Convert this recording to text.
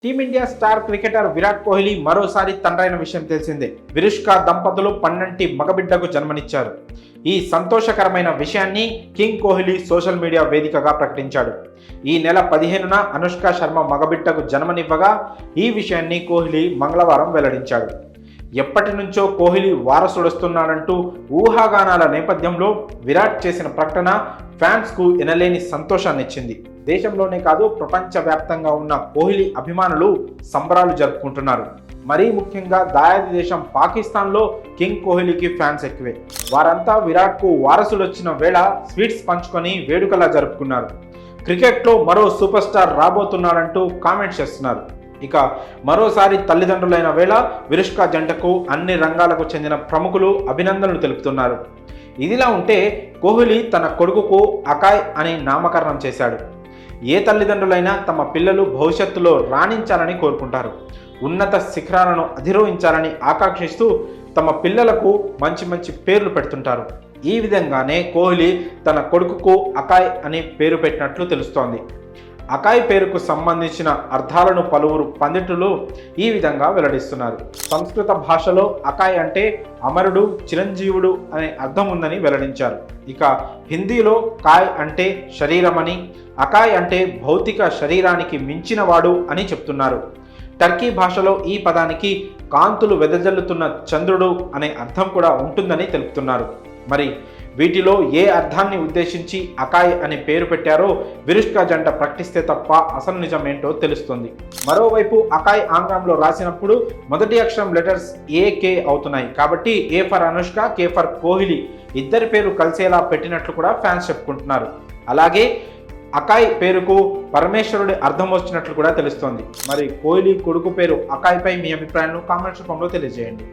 Team India star cricketer Virat Kohli మరోసారి తండ్రైన విషయం తెలిసిందే. విరుష్క దంపతులు పన్నంటి మగబిడ్డకు జన్మనిచ్చారు. ఈ సంతోషకరమైన విషయాన్ని కింగ్ కోహ్లీ సోషల్ మీడియా వేదికగా ప్రకటించాడు. ఈ నెల 15న అనుష్క శర్మ మగబిడ్డకు జన్మనివ్వగా ఈ విషయాన్ని కోహ్లీ మంగళవారం వెల్లడించాడు. ఎప్పటి నుంచో కోహ్లీ వారసుడొస్తున్నాడంటూ ఊహాగానాల నేపథ్యంలో విరాట్ చేసిన ప్రకటన ఫ్యాన్స్కు ఎనలేని సంతోషాన్నిచ్చింది. దేశంలోనే కాదు ప్రపంచవ్యాప్తంగా ఉన్న కోహ్లీ అభిమానులు సంబరాలు జరుపుకుంటున్నారు. మరీ ముఖ్యంగా దాయాది దేశం పాకిస్తాన్లో కింగ్ కోహ్లీకి ఫ్యాన్స్ ఎక్కువే. వారంతా విరాట్కు వారసుడొచ్చిన వేళ స్వీట్స్ పంచుకొని వేడుకలా జరుపుకున్నారు. క్రికెట్లో మరో సూపర్ స్టార్ రాబోతున్నాడంటూ కామెంట్స్ చేస్తున్నారు. ఇక మరోసారి తల్లిదండ్రులైన వేళ విరుష్క జంటకు అన్ని రంగాలకు చెందిన ప్రముఖులు అభినందనలు తెలుపుతున్నారు. ఇదిలా ఉంటే కోహ్లీ తన కొడుకుకు అకాయ్ అని నామకరణం చేశాడు. ఏ తల్లిదండ్రులైనా తమ పిల్లలు భవిష్యత్తులో రాణించాలని కోరుకుంటారు. ఉన్నత శిఖరాలను అధిరోహించాలని ఆకాంక్షిస్తూ తమ పిల్లలకు మంచి మంచి పేర్లు పెడుతుంటారు. ఈ విధంగానే కోహ్లీ తన కొడుకుకు అకాయ్ అని పేరు పెట్టినట్లు తెలుస్తోంది. అకాయ్ పేరుకు సంబంధించిన అర్థాలను పలువురు పండితులు ఈ విధంగా వెల్లడిస్తున్నారు. సంస్కృత భాషలో అకాయ్ అంటే అమరుడు, చిరంజీవుడు అనే అర్థం ఉందని వెల్లడించారు. ఇక హిందీలో కాయ్ అంటే శరీరమని, అకాయ్ అంటే భౌతిక శరీరానికి మించినవాడు అని చెప్తున్నారు. టర్కీ భాషలో ఈ పదానికి కాంతులు వెదజల్లుతున్న చంద్రుడు అనే అర్థం కూడా ఉంటుందని తెలుపుతున్నారు. మరి వీటిలో ఏ అర్థాన్ని ఉద్దేశించి అకాయ్ అని పేరు పెట్టారో విరుష్క జంట ప్రకటిస్తే తప్ప అసలు నిజమేంటో తెలుస్తుంది. మరోవైపు అకాయ్ ఆంగ్లంలో రాసినప్పుడు మొదటి అక్షరం లెటర్స్ ఏకే అవుతున్నాయి. కాబట్టి A for Anushka, K for Kohli ఇద్దరి పేరు కలిసేలా పెట్టినట్లు కూడా ఫ్యాన్స్ చెప్పుకుంటున్నారు. అలాగే అకాయ్ పేరుకు పరమేశ్వరుడి అర్థం వచ్చినట్లు కూడా తెలుస్తోంది. మరి కోహ్లీ కొడుకు పేరు అకాయ్ పై మీ అభిప్రాయాలను కామెంట్స్ రూపంలో తెలియజేయండి.